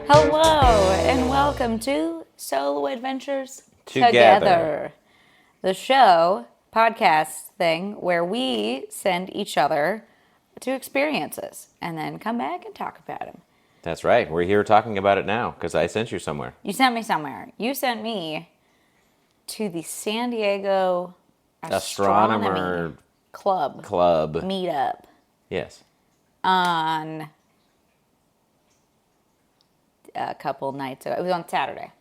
Hello, and welcome to Solo Adventures Together. The show, podcast thing, where we send each other to experiences and then come back and talk about them. That's right. We're here talking about it now because I sent you somewhere. You sent me somewhere. You sent me to the San Diego Astronomer Club meetup Yes. on a couple nights ago. It was on Saturday.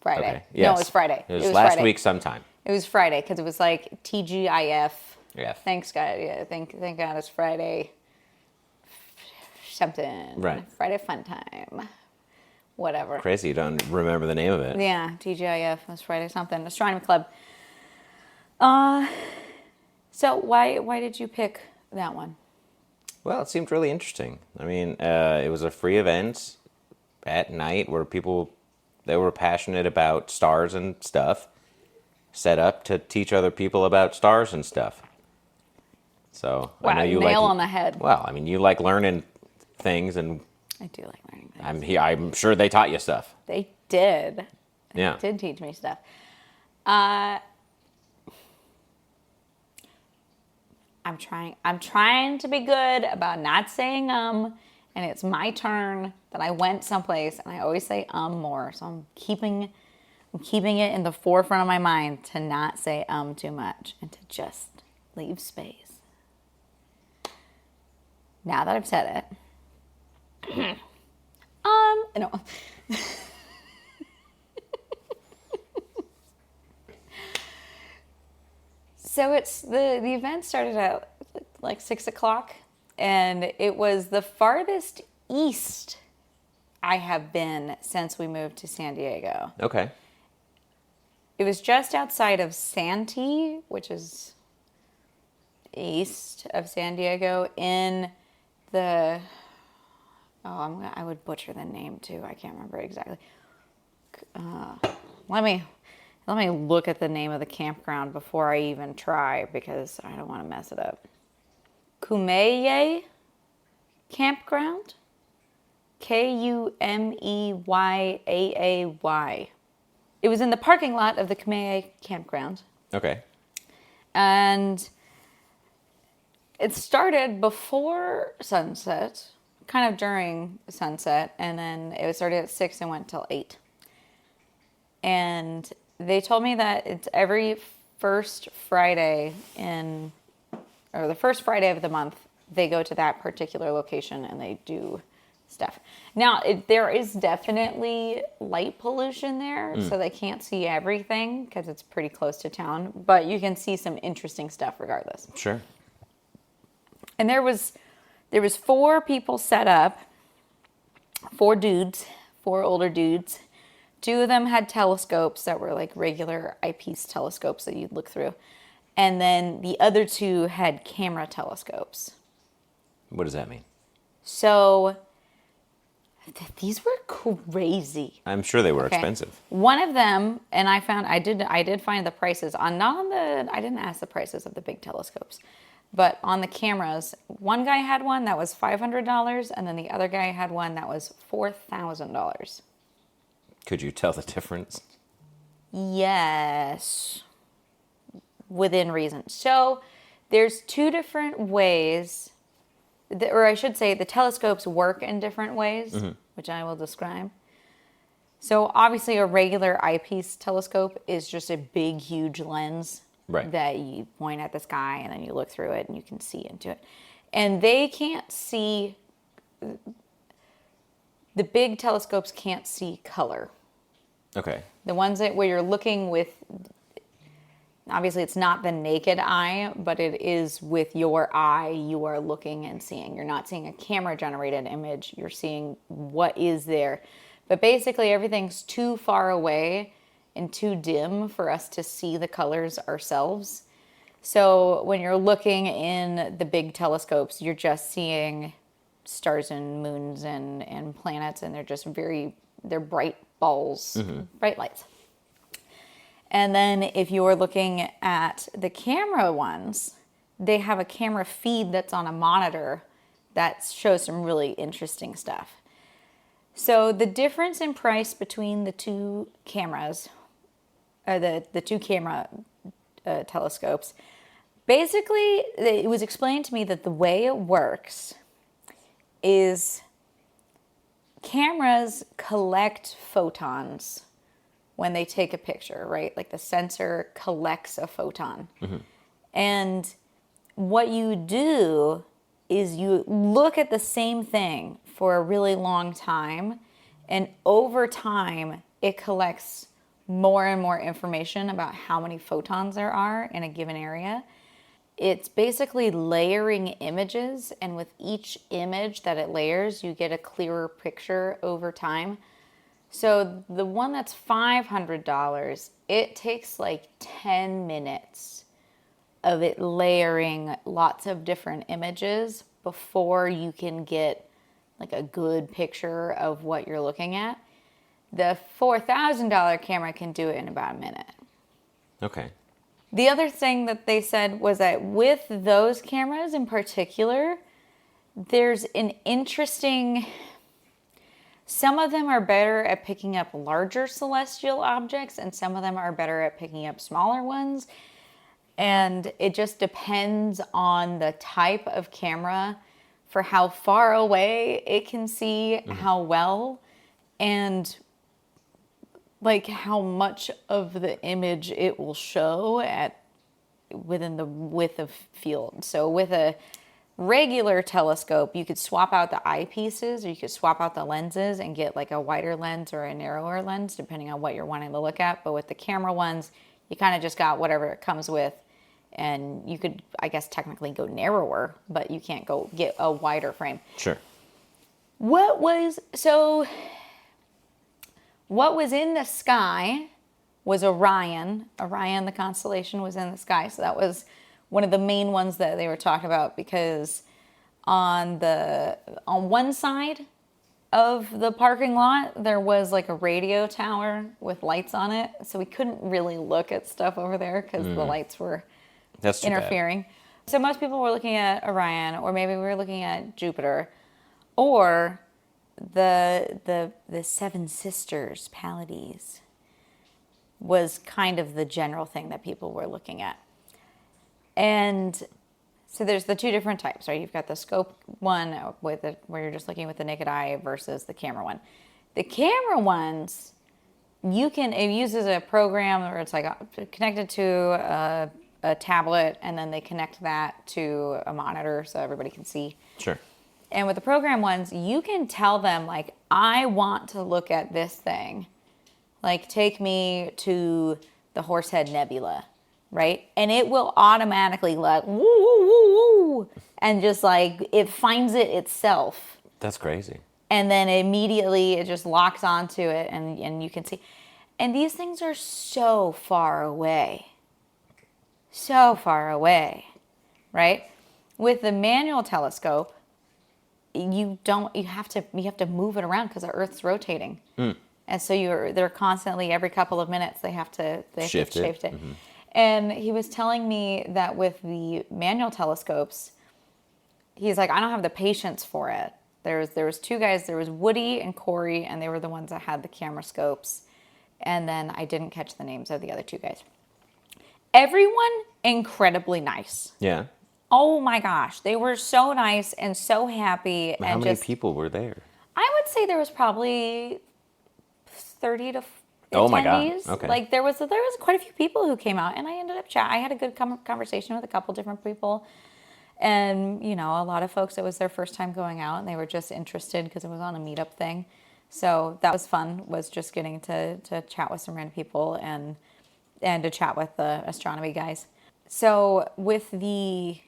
Friday. Okay. Yes. No, it was Friday. It was last Friday. week sometime. It was Friday because it was like TGIF. Yeah. Thanks, God. Yeah, thank God it's Friday. Something. Right. Friday fun time. Whatever. Crazy you don't remember the name of it. Yeah, TGIF was Friday something. Astronomy Club. So why did you pick that one? Well, it seemed really interesting. I mean, it was a free event at night where people that were passionate about stars and stuff set up to teach other people about stars and stuff. So Wow, I know you nail like, on the head. Well, I mean, you like learning things, and I do like learning things. I'm sure they taught you stuff. They did. Yeah. They did teach me stuff. I'm trying to be good about not saying and it's my turn that I went someplace and I always say more. So I'm keeping it in the forefront of my mind to not say too much and to just leave space. Now that I've said it. No. So it's the event started at like 6 o'clock, and it was the farthest east I have been since we moved to San Diego. Okay. It was just outside of Santee, which is east of San Diego, in the I would butcher the name too. I can't remember exactly. Let me look at the name of the campground before I even try because I don't want to mess it up. Kumeyaay Campground? Kumeyyaay. It was in the parking lot of the Kumeyaay Campground. Okay. And it started before sunset, kind of during sunset, and then it started at 6 and went till 8. And they told me that it's every first Friday or the first Friday of the month, they go to that particular location and they do stuff. Now, there is definitely light pollution there, so they can't see everything because it's pretty close to town, but you can see some interesting stuff regardless. Sure. And there was 4 people set up, 4 older dudes. 2 of them had telescopes that were like regular eyepiece telescopes that you'd look through. And then the other 2 had camera telescopes. What does that mean? So these were crazy. I'm sure they were expensive. One of them, and I did find the prices I didn't ask the prices of the big telescopes, but on the cameras, one guy had one that was $500, and then the other guy had one that was $4,000. Could you tell the difference? Yes, within reason. So there's 2 different ways, or I should say the telescopes work in different ways, which I will describe. So obviously a regular eyepiece telescope is just a big, huge lens that you point at the sky and then you look through it and you can see into it. And they can't see, the big telescopes can't see color. Okay. The ones where you're looking with, obviously it's not the naked eye, but it is with your eye you are looking and seeing. You're not seeing a camera generated image, you're seeing what is there. But basically everything's too far away and too dim for us to see the colors ourselves. So when you're looking in the big telescopes, you're just seeing stars and moons and planets, and they're just they're bright balls, bright lights. And then if you're looking at the camera ones, they have a camera feed that's on a monitor that shows some really interesting stuff. So the difference in price between the two cameras, the two camera telescopes, basically it was explained to me that the way it works is cameras collect photons when they take a picture, right? Like the sensor collects a photon. And what you do is you look at the same thing for a really long time, and over time it collects more and more information about how many photons there are in a given area. It's basically layering images, and with each image that it layers, you get a clearer picture over time. So the one that's $500, it takes like 10 minutes of it layering lots of different images before you can get like a good picture of what you're looking at. The $4,000 camera can do it in about a minute. Okay. The other thing that they said was that with those cameras in particular, there's an interesting... Some of them are better at picking up larger celestial objects, and some of them are better at picking up smaller ones. And it just depends on the type of camera for how far away it can see, how well, and like how much of the image it will show at within the width of field. So with a regular telescope, you could swap out the eyepieces, or you could swap out the lenses and get like a wider lens or a narrower lens, depending on what you're wanting to look at. But with the camera ones, you kind of just got whatever it comes with. And you could, I guess, technically go narrower, but you can't go get a wider frame. Sure. What was in the sky was Orion. Orion, the constellation, was in the sky. So that was one of the main ones that they were talking about, because on one side of the parking lot, there was like a radio tower with lights on it. So we couldn't really look at stuff over there because the lights were interfering. So most people were looking at Orion, or maybe we were looking at Jupiter, or the Seven Sisters, Pleiades, was kind of the general thing that people were looking at. And so there's the two different types, right? You've got the scope one where you're just looking with the naked eye versus the camera one. The camera ones, it uses a program where it's like connected to a tablet, and then they connect that to a monitor so everybody can see. Sure. And with the program ones, you can tell them, like, I want to look at this thing. Like, take me to the Horsehead Nebula, right? And it will automatically like, woo, woo, woo, woo, and just like, it finds it itself. That's crazy. And then immediately it just locks onto it, and you can see. And these things are so far away. So far away, right? With the manual telescope, you have to move it around because the Earth's rotating. And so they're constantly, every couple of minutes, they have to shift it. Mm-hmm. And he was telling me that with the manual telescopes, he's like, I don't have the patience for it. There was two guys, there was Woody and Corey, and they were the ones that had the camera scopes. And then I didn't catch the names of the other two guys. Everyone incredibly nice. Yeah. Oh my gosh, they were so nice and so happy. How many people were there? I would say there was probably 30 to 40 Oh my attendees. God. Okay. Like there was quite a few people who came out, and I ended up chatting. I had a good conversation with a couple different people, and a lot of folks, it was their first time going out, and they were just interested because it was on a meetup thing. So that was fun. Was just getting to chat with some random people and to chat with the astronomy guys. So with the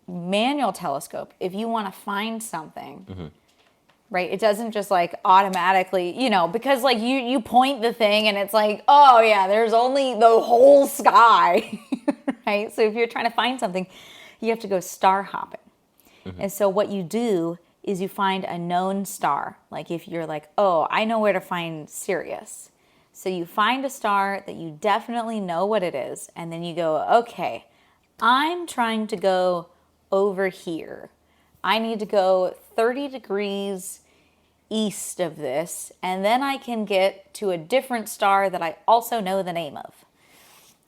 manual telescope, if you want to find something, mm-hmm. right, it doesn't just like automatically, because like you point the thing and it's like, oh yeah, there's only the whole sky, right? So if you're trying to find something, you have to go star hopping. Mm-hmm. And so what you do is you find a known star. Like if you're like, oh, I know where to find Sirius. So you find a star that you definitely know what it is, and then you go, okay, I'm trying to go over here. I need to go 30 degrees east of this, and then I can get to a different star that I also know the name of,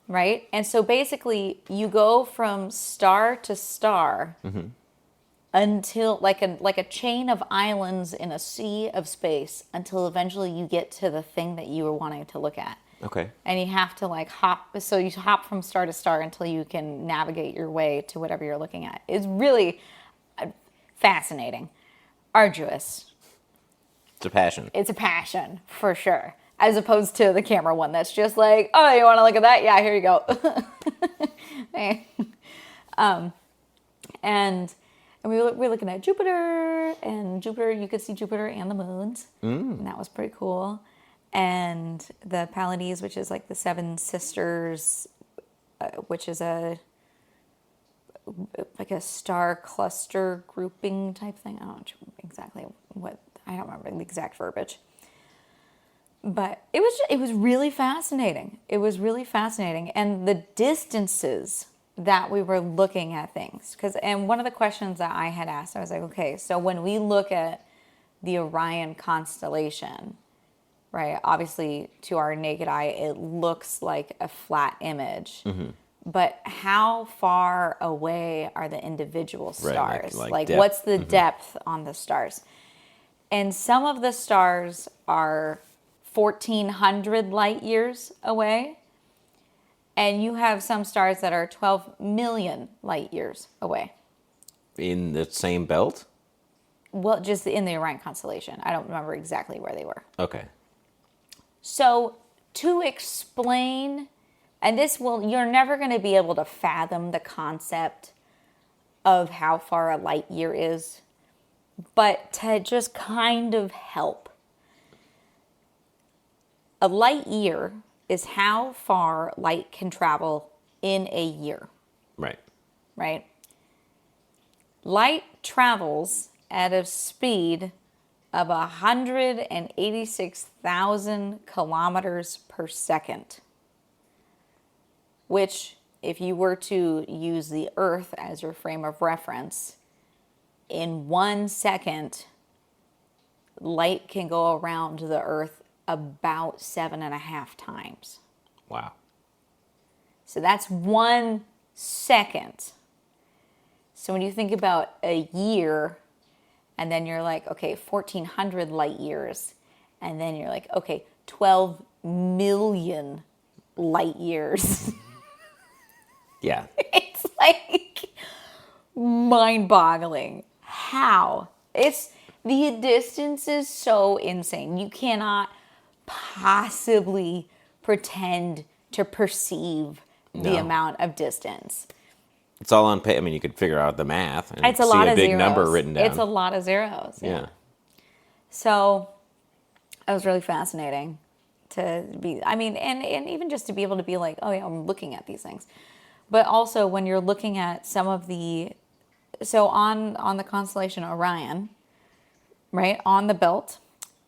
right? And so basically, you go from star to star until like a chain of islands in a sea of space until eventually you get to the thing that you were wanting to look at. Okay. And you have to like hop, so you hop from star to star until you can navigate your way to whatever you're looking at. It's really fascinating, arduous. It's a passion. It's a passion, for sure. As opposed to the camera one that's just like, oh, you want to look at that? Yeah, here you go. And we're looking at Jupiter, and Jupiter, you could see Jupiter and the moons. And that was pretty cool. And the Pleiades, which is like the seven sisters, which is like a star cluster grouping type thing. I don't know exactly I don't remember the exact verbiage. But it was really fascinating. It was really fascinating. And the distances that we were looking at things. And one of the questions that I had asked, I was like, okay, so when we look at the Orion constellation, right, obviously to our naked eye, it looks like a flat image. But how far away are the individual stars? Right, like depth. What's the depth on the stars? And some of the stars are 1,400 light years away. And you have some stars that are 12 million light years away. In the same belt? Well, just in the Orion constellation. I don't remember exactly where they were. Okay. So to explain, and you're never going to be able to fathom the concept of how far a light year is, but to just kind of help. A light year is how far light can travel in a year. Right. Right? Light travels at a speed of 186,000 kilometers per second, which, if you were to use the Earth as your frame of reference, in 1 second, light can go around the Earth about 7.5 times. Wow. So that's 1 second. So when you think about a year, and then you're like, okay, 1,400 light years, and then you're like, okay, 12 million light years. Yeah. It's like mind-boggling. How? The distance is so insane. You cannot possibly pretend to perceive the No. amount of distance. It's all on pay. I mean, you could figure out the math and It's a see lot a of big zeros. number written down. It's a lot of zeros. Yeah. So it was really fascinating to be, I mean, and even just to be able to be like, oh yeah, I'm looking at these things. But also when you're looking at some of so on the constellation Orion, right, on the belt,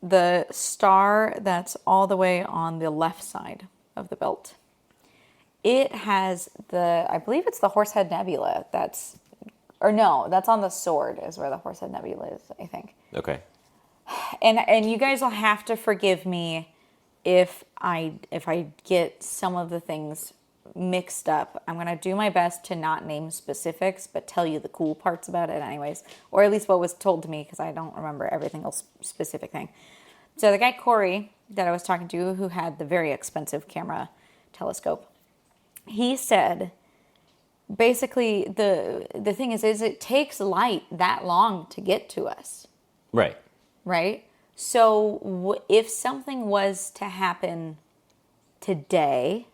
the star that's all the way on the left side of the belt, it has I believe it's the Horsehead Nebula that's on the sword is where the Horsehead Nebula is, I think. Okay. And you guys will have to forgive me if I get some of the things mixed up. I'm going to do my best to not name specifics, but tell you the cool parts about it anyways, or at least what was told to me, because I don't remember every single specific thing. So the guy Corey that I was talking to, who had the very expensive camera telescope, he said basically the thing is it takes light that long to get to us. Right. Right? So if something was to happen today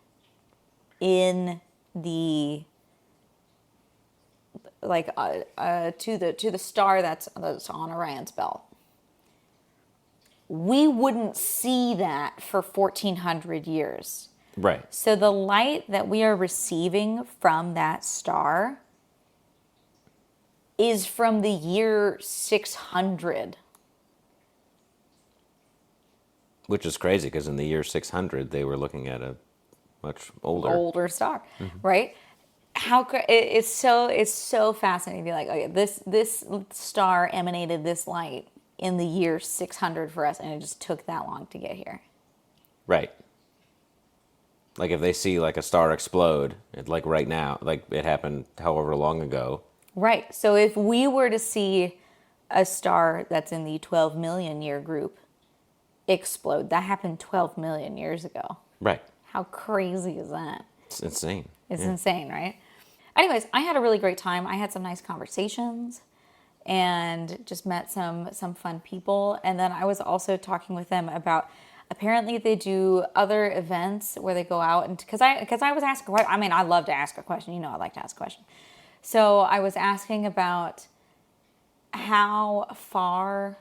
in the to the star that's on Orion's belt, we wouldn't see that for 1,400 years. Right. So the light that we are receiving from that star is from the year 600. Which is crazy because in the year 600 they were looking at a much older Star, right? it's so fascinating to be like, okay, this star emanated this light in the year 600 for us, and it just took that long to get here. Right. Like if they see like a star explode, like right now, like it happened however long ago. Right. So if we were to see a star that's in the 12 million year group explode, that happened 12 million years ago. Right. How crazy is that? It's insane. It's insane, right? Anyways, I had a really great time. I had some nice conversations and just met some fun people. And then I was also talking with them about, apparently they do other events where they go out, and because I was asking, I mean, I love to ask a question. You know, I like to ask a question. So I was asking about how far,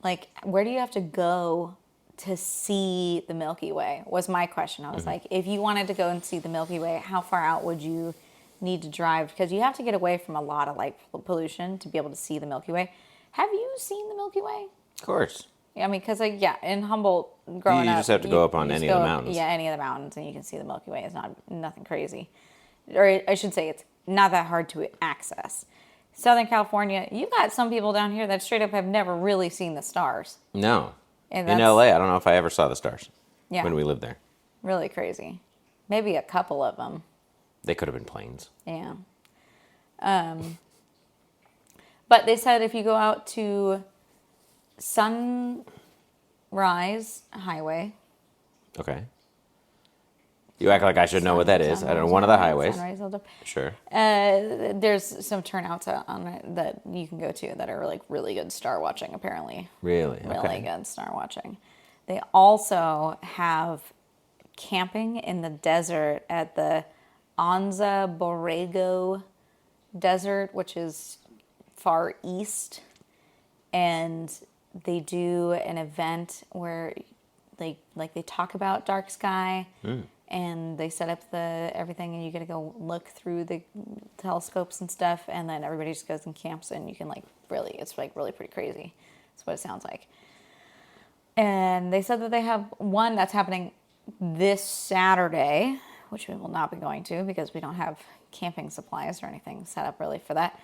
like, where do you have to go to see the Milky Way, was my question. I was like, if you wanted to go and see the Milky Way, how far out would you need to drive? Because you have to get away from a lot of like pollution to be able to see the Milky Way. Have you seen the Milky Way? Of course. I mean, because like, yeah, in Humboldt, growing up, you just have to go up on any of the mountains. Yeah, any of the mountains, and you can see the Milky Way. It's nothing crazy, or I should say, it's not that hard to access. Southern California, you've got some people down here that straight up have never really seen the stars. No. And in LA, I don't know if I ever saw the stars. Yeah. When we lived there. Really crazy. Maybe a couple of them. They could have been planes. Yeah. But they said if you go out to Sunrise Highway. Okay. You act like I should know what that is. I don't know, one of the highways. Sure. There's some turnouts on it that you can go to that are like really good star watching, apparently. Really? Okay. Really good star watching. They also have camping in the desert at the Anza Borrego Desert, which is far east. And they do an event where they talk about dark sky. And they set up everything, and you get to go look through the telescopes and stuff, and then everybody just goes and camps, and you can it's really pretty crazy. That's what it sounds like. And they said that they have one that's happening this Saturday, which we will not be going to because we don't have camping supplies or anything set up really for that.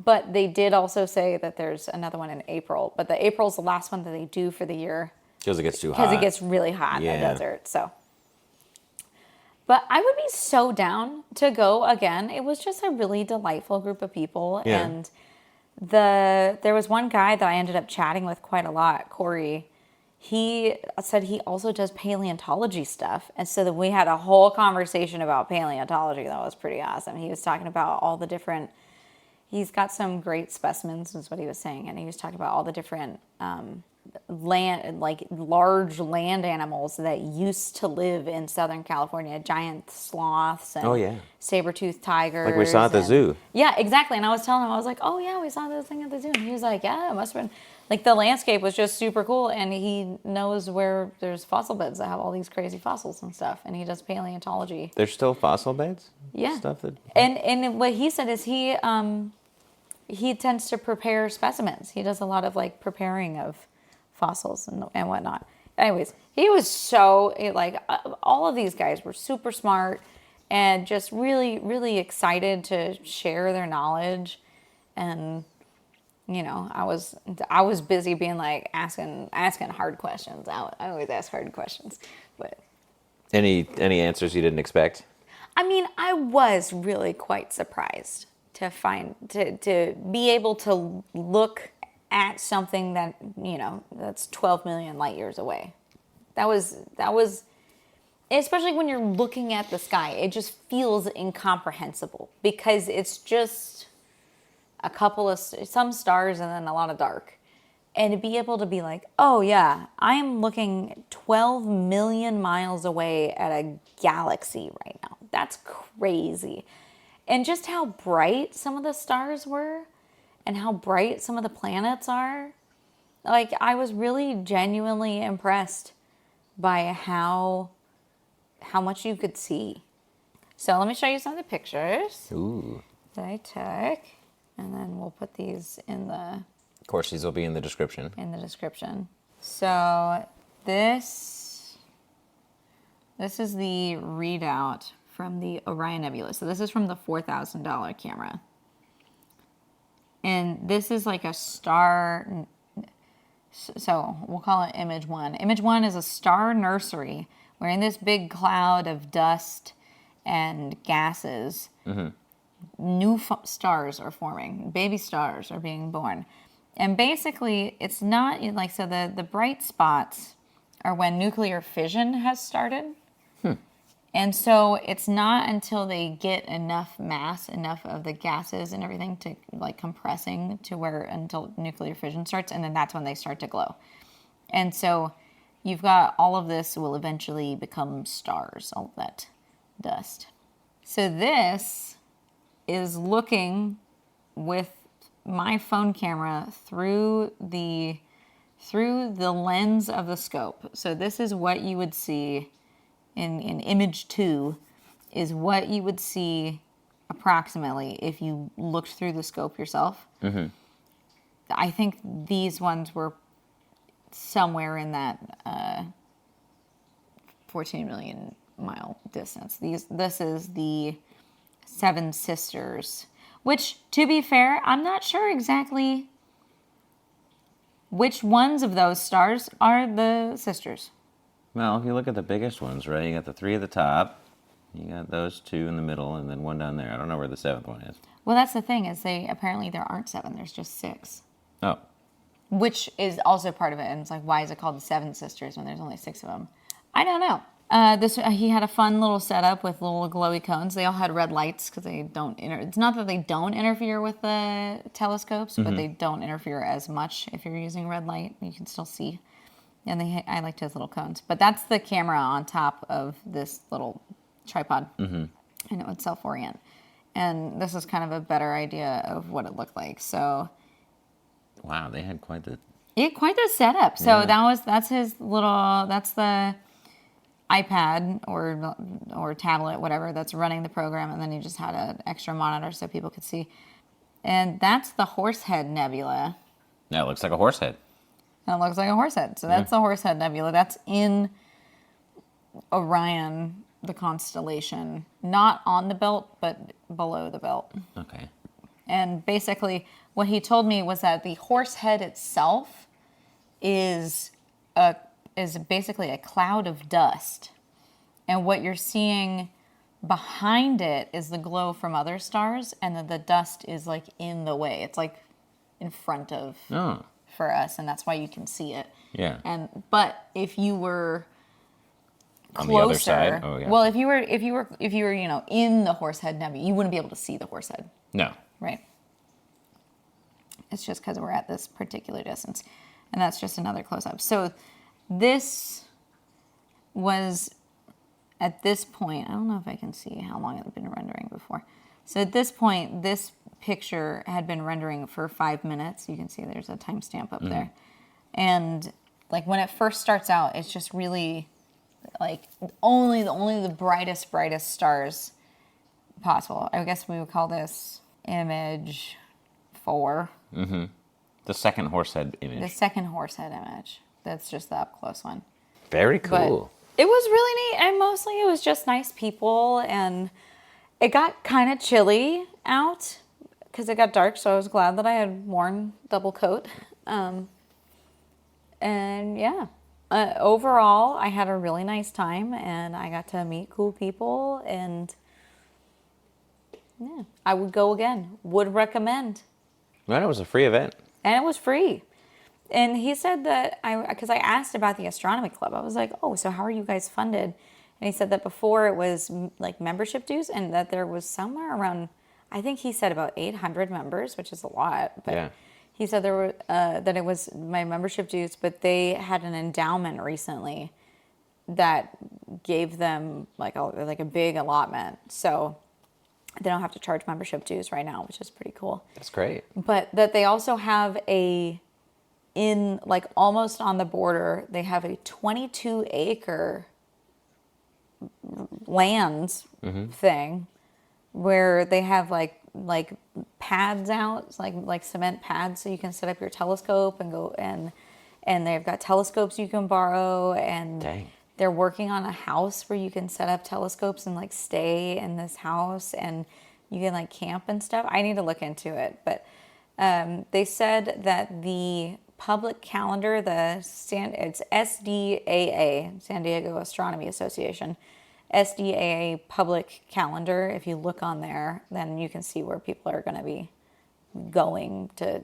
But they did also say that there's another one in April, but the April's the last one that they do for the year. Because it gets too hot. Because it gets really hot in the desert, so. But I would be so down to go again. It was just a really delightful group of people. Yeah. And there was one guy that I ended up chatting with quite a lot, Corey. He said he also does paleontology stuff. And so then we had a whole conversation about paleontology. That was pretty awesome. He was talking about all the different, he's got some great specimens is what he was saying. And he was talking about all the different large land animals that used to live in Southern California, giant sloths and saber-toothed tigers. Like we saw at the zoo. Yeah, exactly. And I was telling him, I was like, oh yeah, we saw this thing at the zoo. And he was like, yeah, it must have been. Like the landscape was just super cool, and he knows where there's fossil beds that have all these crazy fossils and stuff, and he does paleontology. There's still fossil beds? Yeah. Stuff that... And what he said is he tends to prepare specimens. He does a lot of like preparing of fossils and whatnot. Anyways, he was so, all of these guys were super smart and just really, really excited to share their knowledge. And, you know, I was busy being like asking hard questions. I always ask hard questions. But any answers you didn't expect? I mean, I was really quite surprised to be able to look at something that, you know, that's 12 million light years away. That was, especially when you're looking at the sky, it just feels incomprehensible because it's just a couple of, some stars and then a lot of dark. And to be able to be like, oh yeah, I'm looking 12 million miles away at a galaxy right now. That's crazy. And just how bright some of the stars were and how bright some of the planets are. Like, I was really genuinely impressed by how much you could see. So let me show you some of the pictures that I took. And then we'll put these in the... Of course, these will be in the description. So this is the readout from the Orion Nebula. So this is from the $4,000 camera. And this is like a star. So we'll call it image 1. Image 1 is a star nursery where in this big cloud of dust and gases, new stars are forming. Baby stars are being born. And basically, it's not like, so the bright spots are when nuclear fission has started. And so it's not until they get enough mass, enough of the gases and everything to like compressing to where until nuclear fission starts, and then that's when they start to glow. And so you've got all of this will eventually become stars, all of that dust. So this is looking with my phone camera through the lens of the scope. So this is what you would see in image 2 is what you would see approximately if you looked through the scope yourself. I think these ones were somewhere in that 14 million mile distance. This is the Seven Sisters, which, to be fair, I'm not sure exactly which ones of those stars are the sisters. Well, if you look at the biggest ones, right, you got the 3 at the top, you got those 2 in the middle, and then 1 down there. I don't know where the 7th one is. Well, that's the thing, is apparently there aren't 7, there's just 6. Oh. Which is also part of it, and it's like, why is it called the Seven Sisters when there's only 6 of them? I don't know. He had a fun little setup with little glowy cones. They all had red lights because they don't it's not that they don't interfere with the telescopes, but they don't interfere as much if you're using red light. You can still see. And I liked his little cones. But that's the camera on top of this little tripod. And it would self-orient. And this is kind of a better idea of what it looked like. So, wow, they had quite the setup. So that's the iPad or tablet, whatever, that's running the program. And then you just had an extra monitor so people could see. And that's the Horsehead Nebula. That looks like a horse head. That looks like a horse head. So that's the Horsehead Nebula. That's in Orion, the constellation. Not on the belt, but below the belt. Okay. And basically, what he told me was that the Horsehead itself is basically a cloud of dust. And what you're seeing behind it is the glow from other stars, and then the dust is like in the way. It's like in front of... Oh. For us, and that's why you can see it. Yeah. But if you were on closer, the other side, oh yeah. Well, if you were in the Horsehead Nebula, you wouldn't be able to see the Horsehead. No. Right. It's just because we're at this particular distance, and that's just another close up. So this was at this point. I don't know if I can see how long it had been rendering before. So at this point, this picture had been rendering for 5 minutes. You can see there's a timestamp up there. And like when it first starts out, it's just really like only the brightest stars possible. I guess we would call this image 4. The second Horsehead image. The second Horsehead image. That's just the up close one. Very cool. But it was really neat, and mostly it was just nice people, and it got kind of chilly out because it got dark, so I was glad that I had worn double coat. And yeah, overall, I had a really nice time, and I got to meet cool people, and yeah, I would go again. Would recommend. Well, it was a free event. And it was free. And he said that, because I asked about the astronomy club, I was like, oh, so how are you guys funded? And he said that before it was like membership dues, and that there was somewhere around, I think he said about 800 members, which is a lot. But yeah. He said there were that it was my membership dues, but they had an endowment recently that gave them like a big allotment. So they don't have to charge membership dues right now, which is pretty cool. That's great. But that they also have in like almost on the border, they have a 22-acre land thing where they have like pads out, like cement pads, so you can set up your telescope and go and they've got telescopes you can borrow, and dang. they're working on a house where you can set up telescopes and like stay in this house and you can like camp and stuff. I need to look into it. But they said that the public calendar, it's SDAA, San Diego Astronomy Association, SDAA public calendar. If you look on there, then you can see where people are going to be going to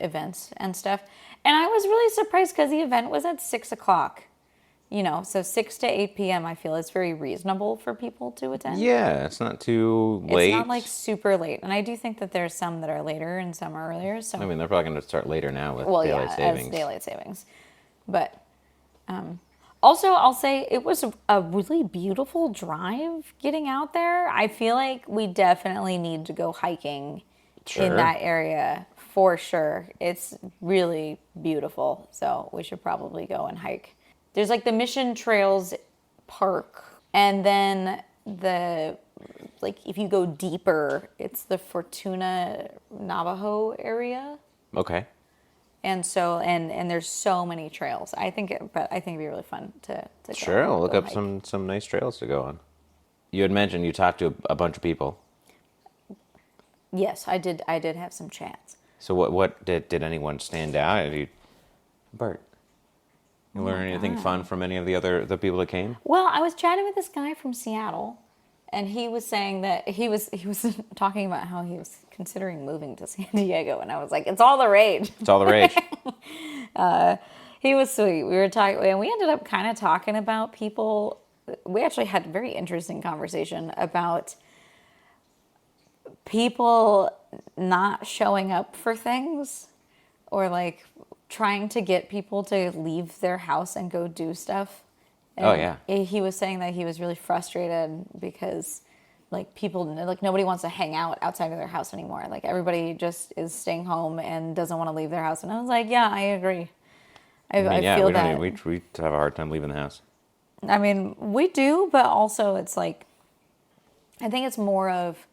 events and stuff. And I was really surprised because the event was at 6 o'clock. So 6 to 8 p.m. I feel is very reasonable for people to attend. Yeah, it's not too late. It's not like super late. And I do think that there's some that are later and some are earlier. So I mean, they're probably going to start later now with daylight savings. As daylight savings. But also, I'll say it was a really beautiful drive getting out there. I feel like we definitely need to go hiking in that area for sure. It's really beautiful. So we should probably go and hike. There's like the Mission Trails Park, and then if you go deeper, it's the Fortuna Navajo area. Okay. And so and there's so many trails. I think it'd be really fun to go. Sure, I'll look up hike. some nice trails to go on. You had mentioned you talked to a bunch of people. Yes, I did have some chats. So what did anyone stand out? Bert, you learn anything fun from any of the people that came? Well, I was chatting with this guy from Seattle, and he was saying that he was talking about how he was considering moving to San Diego, and I was like, it's all the rage. It's all the rage. He was sweet. We were talking, and we ended up kind of talking about people. We actually had a very interesting conversation about people not showing up for things, or like trying to get people to leave their house and go do stuff. And he was saying that he was really frustrated because like people, like nobody wants to hang out outside of their house anymore. Like everybody just is staying home and doesn't want to leave their house. And I was like, yeah, I agree. I feel that. We have a hard time leaving the house. I mean, we do, but also it's like, I think it's more of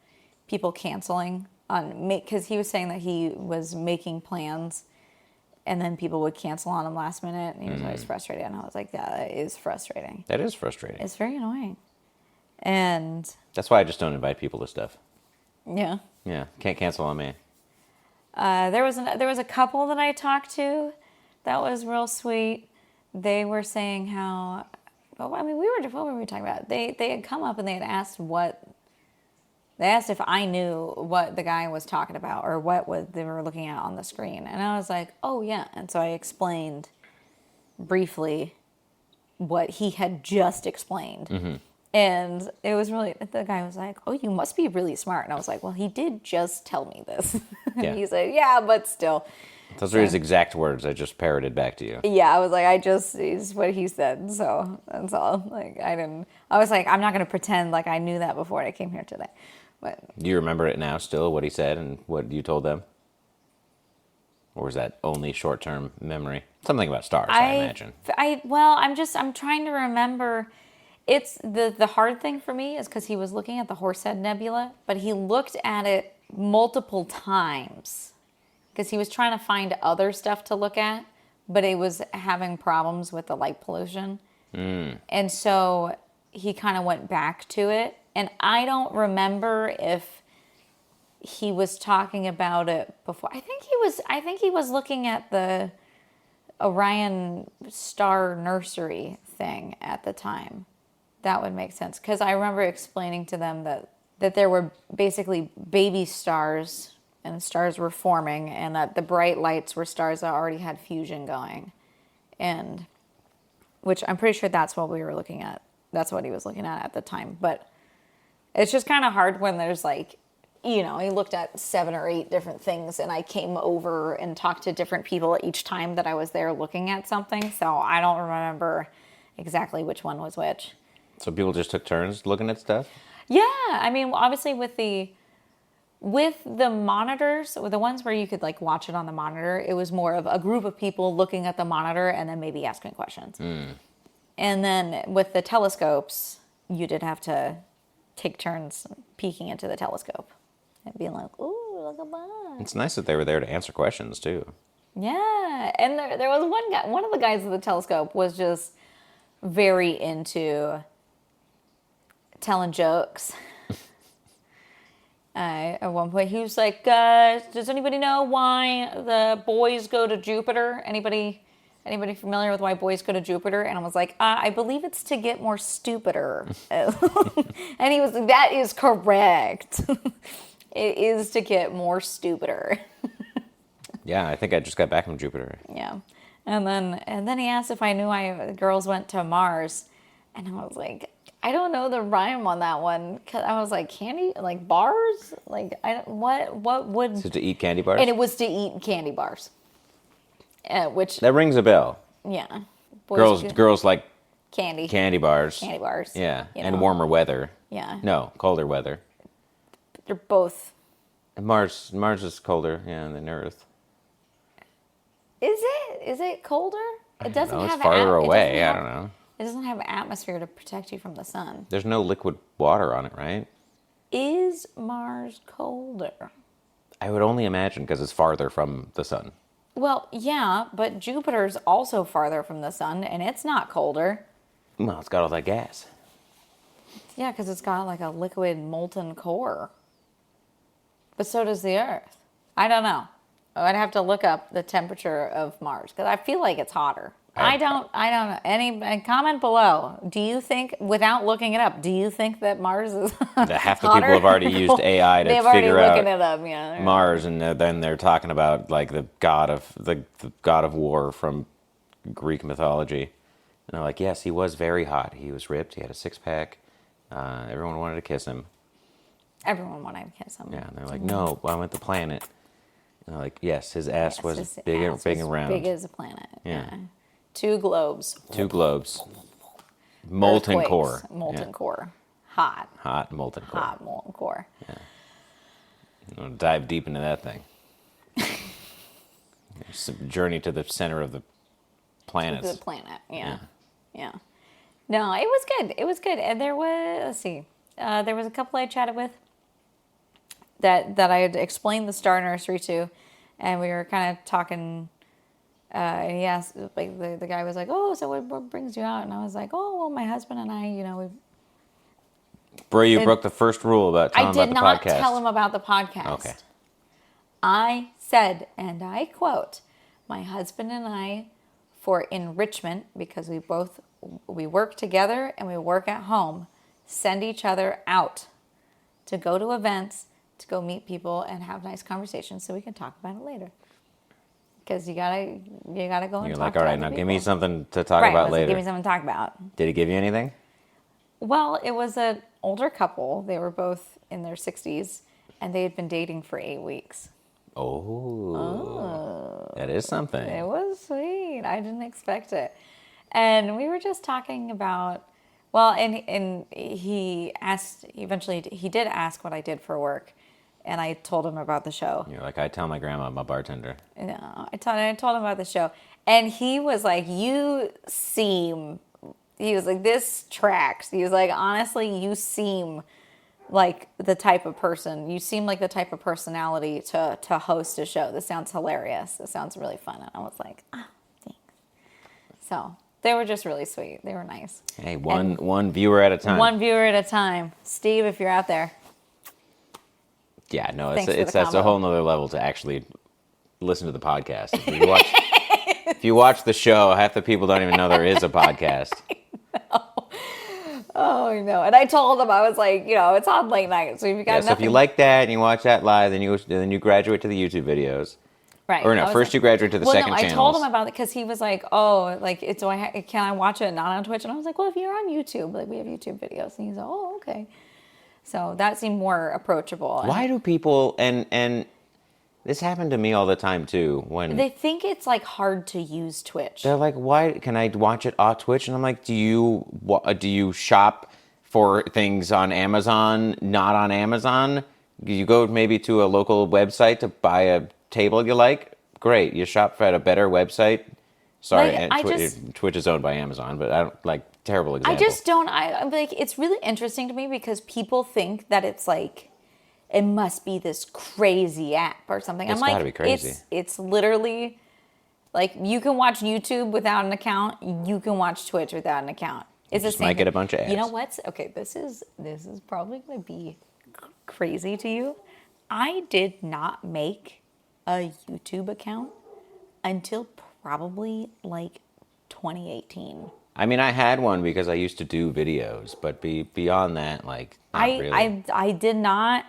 people canceling because he was saying that he was making plans and then people would cancel on him last minute, and he was always frustrated. And I was like, yeah, that is frustrating. That is frustrating. It's very annoying. And that's why I just don't invite people to stuff. Yeah. Yeah, can't cancel on me. There was a couple that I talked to that was real sweet. They were saying how, well, I mean, what were we talking about? They had come up and they had asked they asked if I knew what the guy was talking about or what they were looking at on the screen. And I was like, oh, yeah. And so I explained briefly what he had just explained. Mm-hmm. And it was really, the guy was like, oh, you must be really smart. And I was like, well, he did just tell me this. And Yeah. he said, yeah, but still. Those are his exact words. I just parroted back to you. Yeah, I was like, it's what he said. So that's all. Like, I was like, I'm not going to pretend like I knew that before I came here today. But do you remember it now still, what he said and what you told them? Or was that only short-term memory? Something about stars, I imagine. I'm trying to remember. It's the hard thing for me is because he was looking at the Horsehead Nebula, but he looked at it multiple times because he was trying to find other stuff to look at, but it was having problems with the light pollution. And so he kind of went back to it. And I don't remember if he was talking about it before. I think he was looking at the Orion Star Nursery thing at the time. That would make sense. Because I remember explaining to them that there were basically baby stars and stars were forming, and that the bright lights were stars that already had fusion going. And which I'm pretty sure that's what we were looking at. That's what he was looking at the time. But it's just kind of hard when there's like, he looked at 7 or 8 different things, and I came over and talked to different people each time that I was there looking at something. So I don't remember exactly which one was which. So people just took turns looking at stuff? Yeah. I mean, obviously with the monitors, the ones where you could like watch it on the monitor, it was more of a group of people looking at the monitor and then maybe asking questions. And then with the telescopes, you did have to take turns peeking into the telescope and being like, ooh, look at that. It's nice that they were there to answer questions too. Yeah. And there was one of the guys at the telescope was just very into telling jokes. At one point, he was like, "Does anybody know why the boys go to Jupiter? Anybody familiar with why boys go to Jupiter?" And I was like, "I believe it's to get more stupider." And he was like, "That is correct. It is to get more stupider." Yeah, I think I just got back from Jupiter. Yeah, and then he asked if I knew why girls went to Mars, and I was like, I don't know the rhyme on that one. 'Cause I was like, candy, like bars, like what would? So to eat candy bars? And it was to eat candy bars, which That rings a bell. yeah, boys Girls like candy bars. candy bars. Yeah, you and know. warmer weather. Yeah, No, colder weather. they're both. And Mars is colder, yeah, than Earth. Is it colder? It doesn't No, it's have farther it away. doesn't I have- don't know. It doesn't have atmosphere to protect you from the sun. There's no liquid water on it, right? Is Mars colder? I would only imagine because it's farther from the sun. Well, yeah, but Jupiter's also farther from the sun, and it's not colder. Well, it's got all that gas. Yeah, because it's got like a liquid molten core. But so does the Earth. I don't know. I'd have to look up the temperature of Mars because I feel like it's hotter. I don't know. Any comment below. Do you think, without looking it up, do you think that Mars is Half the hotter? people have already used AI to They've already figure out looking it up, yeah. Mars, and then they're talking about like the god of war from Greek mythology, and they're like, yes, he was very hot. He was ripped. He had a six-pack. Everyone wanted to kiss him. Everyone wanted to kiss him. Yeah, and they're like, no, I went the planet. And they're like, yes, his ass Yes, was his big ass and was round. big as a planet. Yeah. Yeah. 2 globes. 2 globes. Molten Earthquakes, core. Molten Yeah. core. Hot. Hot molten core. Hot molten core. I'm gonna dive deep into that thing. It's a journey to the center of the planets. The planet. Yeah. No, it was good. It was good. And there was, let's see, there was a couple I chatted with that I had explained the Star Nursery to, and we were kind of talking. And he asked, like the guy was like, "Oh, so what brings you out?" And I was like, "Oh, well, my husband and I, we." Bro, you broke the first rule about telling I him did about the not podcast. tell him about the podcast. Okay. I said, and I quote, "My husband and I, for enrichment, because we work together and we work at home, send each other out to go to events, to go meet people and have nice conversations so we can talk about it later." Because you gotta go and You're talk like, to all right, other now people. give me something to talk Right, about let's later. give me something to talk about. Did he give you anything? Well, it was an older couple. They were both in their 60s, and they had been dating for 8 weeks. Oh. That is something. It was sweet. I didn't expect it. And we were just talking about, well, and he asked, eventually he did ask what I did for work. And I told him about the show. You're like, I tell my grandma I'm a bartender. No, I told him about the show. And he was like, he was like, this tracks. He was like, honestly, you seem like the type of person, you seem like the type of personality to host a show. This sounds hilarious. This sounds really fun. And I was like, thanks. So they were just really sweet. They were nice. Hey, one viewer at a time. One viewer at a time. Steve, if you're out there. Yeah, no, Thanks for the that's a combo. whole nother level to actually listen to the podcast. If you watch the show, half the people don't even know there is a podcast. Oh, no. And I told him, I was like, it's on late night. So if you got Yeah, so nothing. if you like that and you watch that live, then you graduate to the YouTube videos. Right. Or no, I was first like- you graduate to the second I channels. told him about it because he was like, "Oh, like can I watch it not on Twitch?" And I was like, "Well, if you're on YouTube, like we have YouTube videos." And he's like, "Oh, okay." So that seemed more approachable. Why do people and this happened to me all the time too when They think it's like hard to use Twitch. they're like, "Why can I watch it on Twitch?" And I'm like, "Do you shop for things on Amazon, not on Amazon? Do you go maybe to a local website to buy a table you like? Great, you shop at a better website." Sorry, Like, Twitch is owned by Amazon, but I don't like terrible example. I just don't. I'm like, it's really interesting to me because people think that it's like it must be this crazy app or something. It's I'm like, gotta be crazy. It's literally Like, you can watch YouTube without an account. You can watch Twitch without an account. It's the Just same might get a thing. bunch of You know ads. what's okay? This is probably going to be crazy to you. I did not make a YouTube account until probably like 2018. I mean, I had one because I used to do videos, but beyond that, like, not really. I did not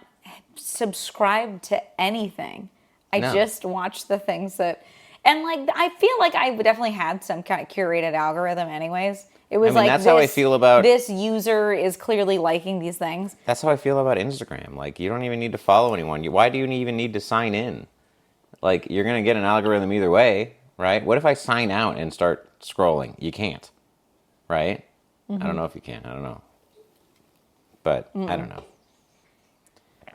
subscribe to anything. I No. just watched the things that, and like I feel like I definitely had some kind of curated algorithm. Anyways, it was mean, like that's how I feel about- this user is clearly liking these things. That's how I feel about Instagram. Like, you don't even need to follow anyone. Why do you even need to sign in? Like, you're going to get an algorithm either way, right? What if I sign out and start scrolling? You can't, right? I don't know if you can. I don't know. But I don't know.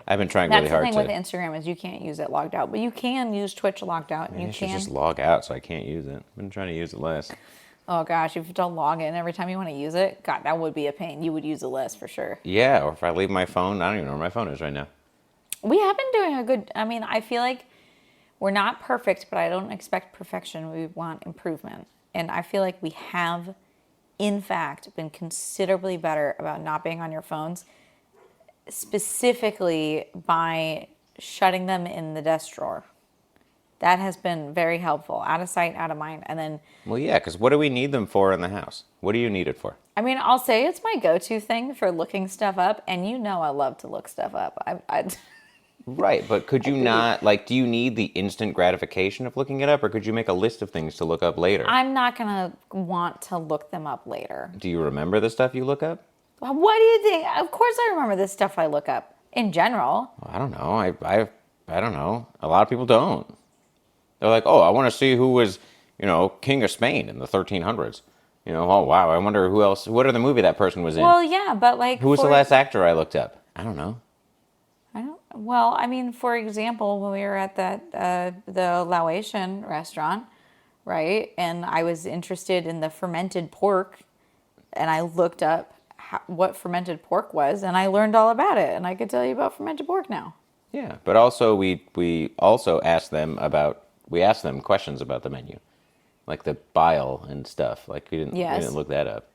I've been trying That's really the hard thing to... with Instagram is you can't use it logged out, but you can use Twitch logged out. And Maybe you I should can. just log out so I can't use it. I've been trying to use it less. Oh gosh, if you have to log in every time you want to use it, God, that would be a pain. You would use it less for sure. Yeah, or if I leave my phone, I don't even know where my phone is right now. We have been doing a good. I mean, I feel like we're not perfect, but I don't expect perfection. We want improvement, and I feel like we have, in fact, been considerably better about not being on your phones, specifically by shutting them in the desk drawer. That has been very helpful. Out of sight, out of mind. And then, Well, yeah, because what do we need them for in the house? What do you need it for? I mean, I'll say it's my go-to thing for looking stuff up. And you know I love to look stuff up. Right, but could you not, like, do you need the instant gratification of looking it up, or could you make a list of things to look up later? I'm not going to want to look them up later. Do you remember the stuff you look up? What do you think? Of course I remember this stuff I look up. In general. Well, I don't know. I don't know. A lot of people don't. They're like, oh, I want to see who was, king of Spain in the 1300s. Oh, wow, I wonder who else, what other movie that person was in? Well, yeah, but like... Who was the last actor I looked up? I don't know. Well, I mean, for example, when we were at the Laotian restaurant, right? And I was interested in the fermented pork, and I looked up what fermented pork was, and I learned all about it, and I could tell you about fermented pork now. Yeah, but also we also asked them questions about the menu, like the bile and stuff. Like we didn't look that up.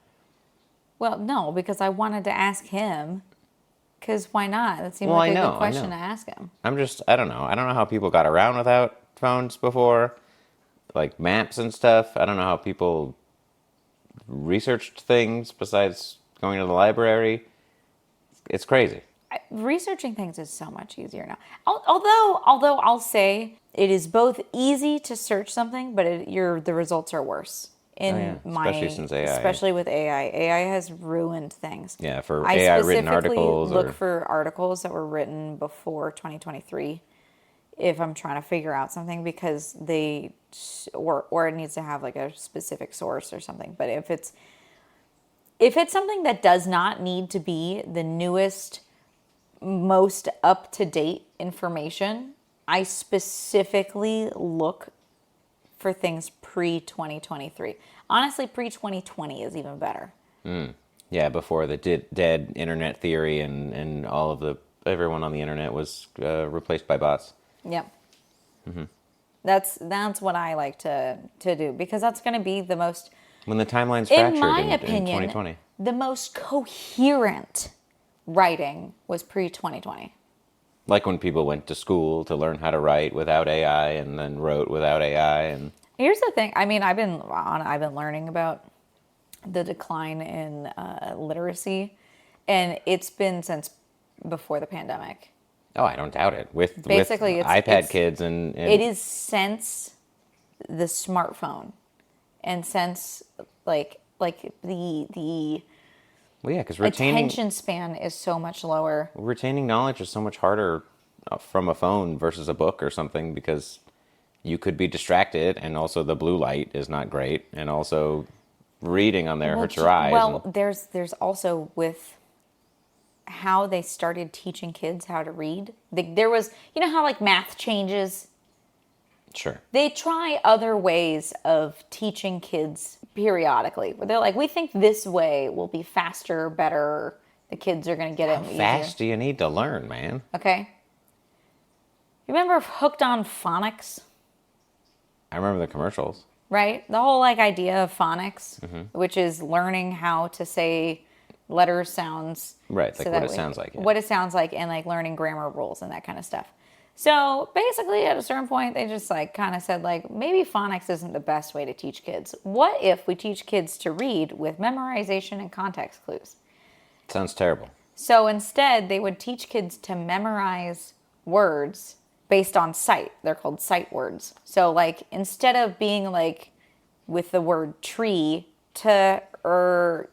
Well, no, because I wanted to ask him. Because why not? That seemed like a good question to ask him. I don't know. I don't know how people got around without phones before, like maps and stuff. I don't know how people researched things besides going to the library. It's crazy. Researching things is so much easier now. Although I'll say it is both easy to search something, but the results are worse. Especially since AI. Especially with AI. AI has ruined things. Yeah, for AI written articles. I look for articles that were written before 2023 if I'm trying to figure out something because or it needs to have like a specific source or something. But if it's something that does not need to be the newest, most up-to-date information, I specifically look for things pre-2023. Honestly, pre-2020 is even better. Yeah, before the dead internet theory and all of everyone on the internet was replaced by bots. Yep. Mm-hmm. That's what I like to do because that's going to be the most... When the timeline's fractured in my opinion, 2020. The most coherent writing was pre-2020. Like when people went to school to learn how to write without AI and then wrote without AI. And here's the thing. I mean, I've been learning about the decline in literacy, and it's been since before the pandemic. Oh, I don't doubt it. With Basically, iPad kids and it is since the smartphone, and since like the well, yeah, because attention span is so much lower. Retaining knowledge is so much harder from a phone versus a book or something because you could be distracted, and also the blue light is not great, and also reading on there hurts your eyes. Well, there's also with how they started teaching kids how to read. There was, how like math changes. Sure. They try other ways of teaching kids periodically. Where they're like, we think this way will be faster, better. The kids are going to get it easier. How fast do you need to learn, man? Okay. You remember Hooked on Phonics? I remember the commercials. right? The whole like idea of phonics, which is learning how to say letter sounds. Right, like so what that it sounds like. Yeah. What it sounds like, and like learning grammar rules and that kind of stuff. So basically, at a certain point, they just like kind of said like maybe phonics isn't the best way to teach kids. What if we teach kids to read with memorization and context clues? Sounds terrible. So instead, they would teach kids to memorize words based on sight. They're called sight words. So like instead of being like with the word tree, tree,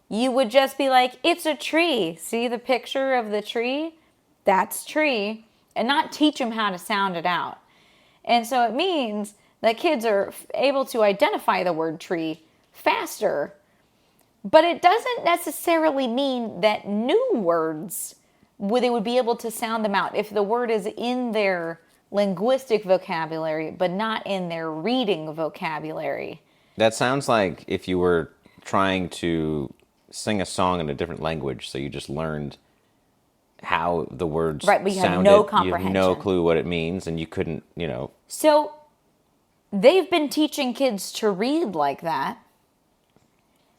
you would just be like, it's a tree. See the picture of the tree? That's tree. And not teach them how to sound it out. And so it means that kids are able to identify the word tree faster. But it doesn't necessarily mean that new words, they would be able to sound them out if the word is in their linguistic vocabulary, but not in their reading vocabulary. That sounds like if you were trying to sing a song in a different language, so you just learned how the words right, but you sounded. have no comprehension. You have no clue what it means, and you couldn't, So they've been teaching kids to read like that,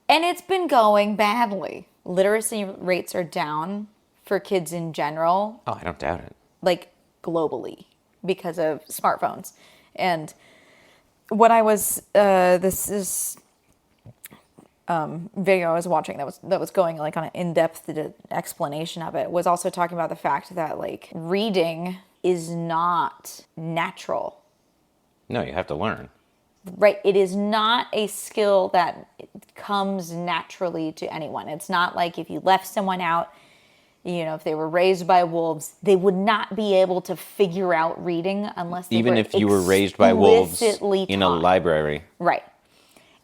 and it's been going badly. Literacy rates are down for kids in general. Oh, I don't doubt it. Like globally because of smartphones. And what I was, this is video I was watching that was going like on an in-depth explanation of it, was also talking about the fact that like reading is not natural. No, you have to learn. Right, it is not a skill that comes naturally to anyone. It's not like if you left someone out, if they were raised by wolves, they would not be able to figure out reading unless they even were if you were raised by wolves in a taught. library. Right.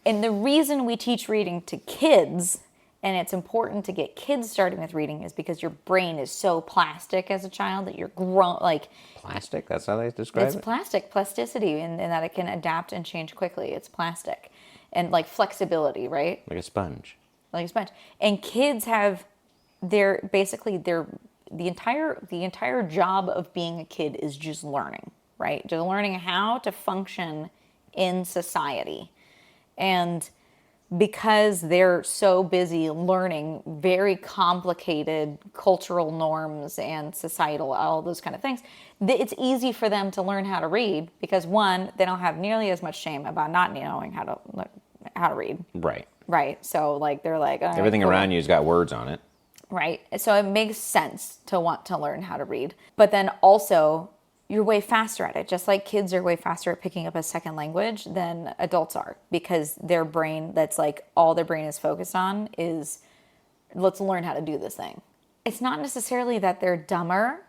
And the reason we teach reading to kids, and it's important to get kids starting with reading, is because your brain is so plastic as a child that you're grown like plastic. That's how they describe it. It's plasticity, and that it can adapt and change quickly. It's plastic, and like flexibility, right? Like a sponge. Like a sponge. And kids have the entire job of being a kid is just learning, right? Just learning how to function in society. And because they're so busy learning very complicated cultural norms and societal, all those kind of things, it's easy for them to learn how to read because, one, they don't have nearly as much shame about not knowing how to read. Right. Right. So like they're like, everything cool. around you's got words on it. Right. So it makes sense to want to learn how to read. But then also you're way faster at it. Just like kids are way faster at picking up a second language than adults are, because their brain, that's like all their brain is focused on is, let's learn how to do this thing. It's not necessarily that they're dumber,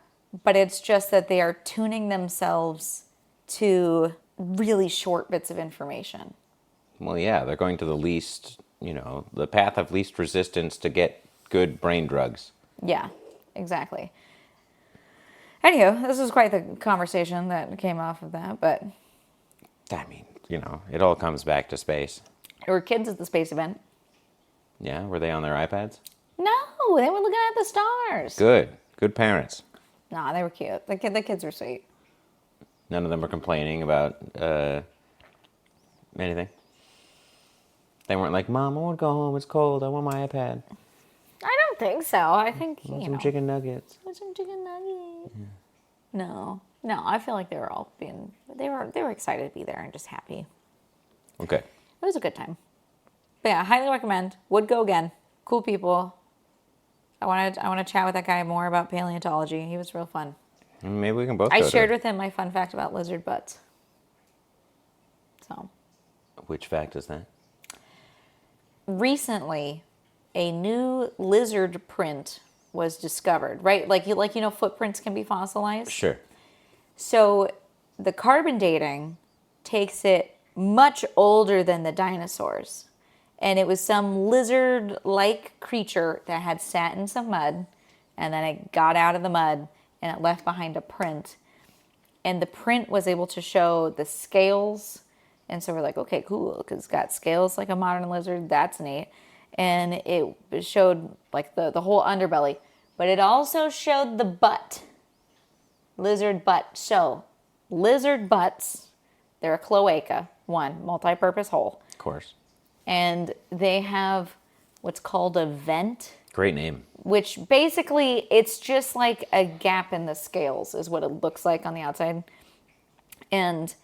but it's just that they are tuning themselves to really short bits of information. Well, yeah, they're going to the least, the path of least resistance to get good brain drugs. Yeah, exactly. Anywho, this was quite the conversation that came off of that, but... I mean, it all comes back to space. There were kids at the space event. Yeah, were they on their iPads? No, they were looking at the stars. Good parents. Nah, they were cute. The kids were sweet. None of them were complaining about anything. They weren't like, Mom, I want to go home. It's cold. I want my iPad. I don't think so. I think, Some chicken nuggets. Some chicken nuggets. Yeah. No, I feel like they were all they were excited to be there and just happy. Okay. It was a good time. But yeah, highly recommend. Would go again. Cool people. I want to chat with that guy more about paleontology. He was real fun. Maybe we can both I go shared with him my fun fact about lizard butts. So. Which fact is that? Recently, a new lizard print was discovered, right? Like footprints can be fossilized. Sure. So the carbon dating takes it much older than the dinosaurs. And it was some lizard-like creature that had sat in some mud, and then it got out of the mud, and it left behind a print. And the print was able to show the scales. And so we're like, okay, cool, because it's got scales like a modern lizard. That's neat. And it showed like the whole underbelly. But it also showed the butt. lizard butt. So, lizard butts, they're a cloaca, one, multi-purpose hole. Of course. And they have what's called a vent, Great name. which basically it's just like a gap in the scales is what it looks like on the outside. And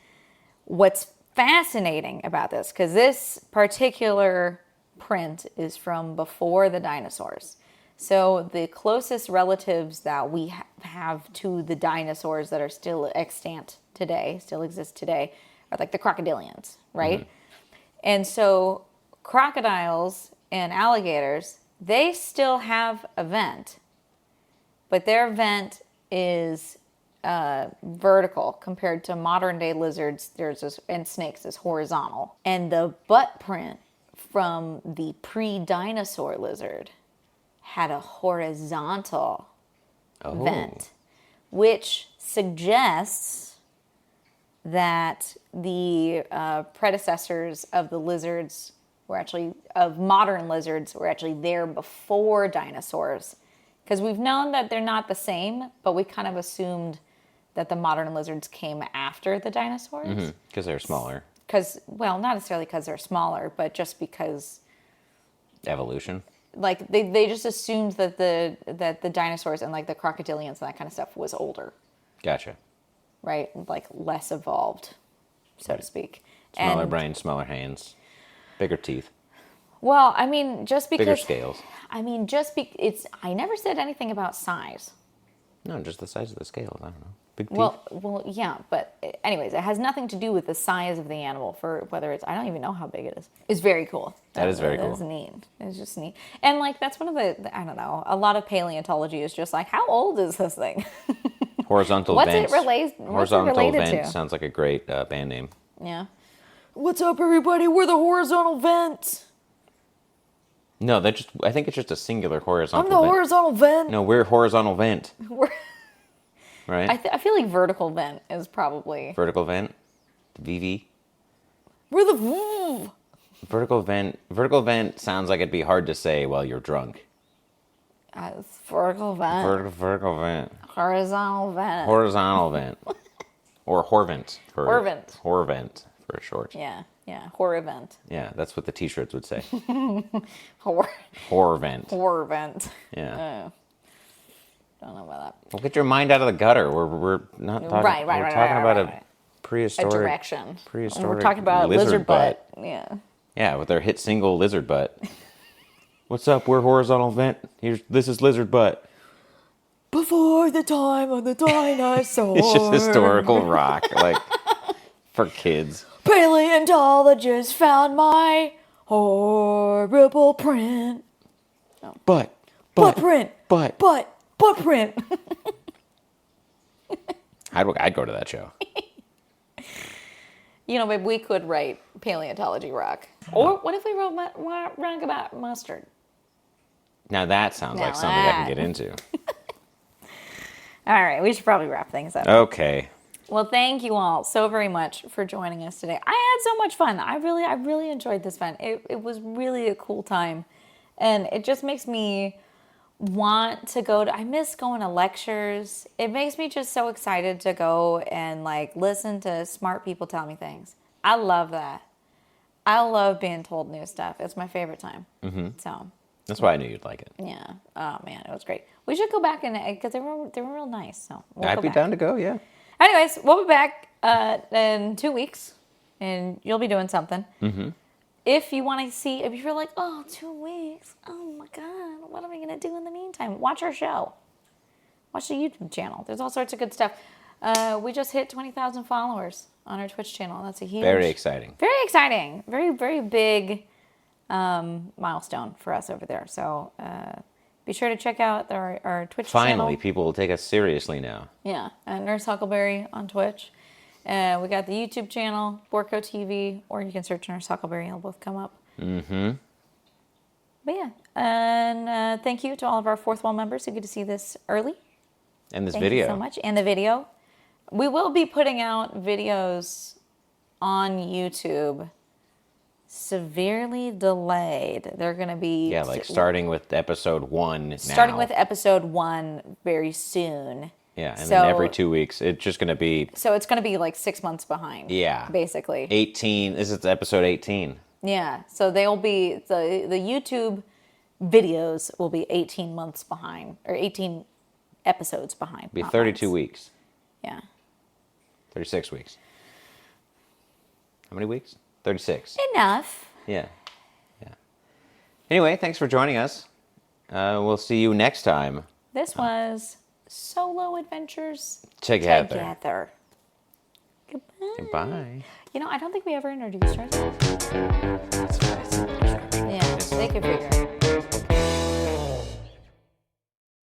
what's fascinating about this, because this particular print is from before the dinosaurs. So the closest relatives that we have to the dinosaurs that are still extant today, still exist today, are like the crocodilians, right? And so crocodiles and alligators, they still have a vent, but their vent is vertical compared to modern day lizards and snakes is horizontal. And the butt print from the pre-dinosaur lizard had a horizontal vent, which suggests that the predecessors of the lizards of modern lizards were actually there before dinosaurs. Because we've known that they're not the same, but we kind of assumed that the modern lizards came after the dinosaurs. Because they're smaller. Not necessarily because they're smaller, but just because Evolution. like they just assumed that the dinosaurs and like the crocodilians and that kind of stuff was older, Gotcha. right? Like less evolved, so to speak. Smaller And, brain, smaller hands, bigger teeth, well, I mean, just because bigger scales. I mean, I never said anything about size. No, just the size of the scales. I don't know. Big teeth. Well, yeah, but anyways, it has nothing to do with the size of the animal for whether I don't even know how big it is. It's very cool. That is very cool. It's neat. It's just neat. And like, that's one of I don't know, a lot of paleontology is just like, how old is this thing? Horizontal What's vents. it related Horizontal vent to? sounds like a great band name. Yeah. What's up, everybody? We're the horizontal vents. No, I think it's just a singular horizontal I'm the vent. horizontal vent. No, we're horizontal vent. Right? I feel like vertical vent is probably. Vertical vent. VV. We're the. Vertical vent. Vertical vent sounds like it'd be hard to say while you're drunk. It's vertical vent. Vertical vent. Horizontal vent. Horizontal vent. Or horvent. Horvent. Horvent for short. Yeah. Horrivent. Yeah, that's what the t-shirts would say. Horrivent. Horvent. Yeah. Don't know about that. Well, get your mind out of the gutter. We're not talking. Right. We're talking about right. a prehistoric. A direction. Prehistoric. We're talking about lizard butt. Yeah. Yeah, with their hit single Lizard Butt. What's up? We're horizontal vent. This is Lizard Butt. Before the time of the dinosaurs. It's just historical rock, like for kids. Paleontologists found my horrible print. Butt print. Butt print. I'd go to that show. You know, babe, we could write paleontology rock. Or what if we wrote rock about mustard? Now that sounds like something I can get into. All right, we should probably wrap things up. Okay. Well, thank you all so very much for joining us today. I had so much fun. I really enjoyed this event. It was really a cool time. And it just makes me want to I miss going to lectures. It makes me just so excited to go and like listen to smart people tell me things. I love that. I love being told new stuff. It's my favorite time. Mm-hmm. So that's why I knew you'd like it. yeah. Oh man, it was great. We should go back because they were real nice. So I'd be down to go. Yeah. Anyways, we'll be back in 2 weeks, and you'll be doing something. Mm-hmm. If you want to see, if you're like, oh, 2 weeks, oh my God, what am I going to do in the meantime? Watch our show. Watch the YouTube channel. There's all sorts of good stuff. We just hit 20,000 followers on our Twitch channel. That's a huge... Very exciting. Very exciting. Very, very big milestone for us over there. So be sure to check out our Twitch channel. Finally, people will take us seriously now. Yeah, Nurse Huckleberry on Twitch. We got the YouTube channel, Borco TV, or you can search Nurse Huckleberry. It'll both come up. Mm-hmm. But yeah, and thank you to all of our Fourth Wall members who get to see this early. And this Thank video. you so much. And the video. We will be putting out videos on YouTube severely delayed. They're going to be... Yeah, like starting with episode 1 now. Starting with episode 1 very soon. Yeah, and So- then every 2 weeks, it's just going to be, So it's going to be like 6 months behind. Yeah. Basically. 18. This is episode 18. Yeah. So they'll be, the YouTube videos will be 18 months behind, or 18 episodes behind. Be not 32 months. weeks. Yeah. 36 weeks. How many weeks? 36. Enough. Yeah. Yeah. Anyway, thanks for joining us. We'll see you next time. This was Solo Adventures Together. Together. Goodbye. Goodbye. You know, I don't think we ever introduced ourselves. That's fine. Yeah, they could figure it out.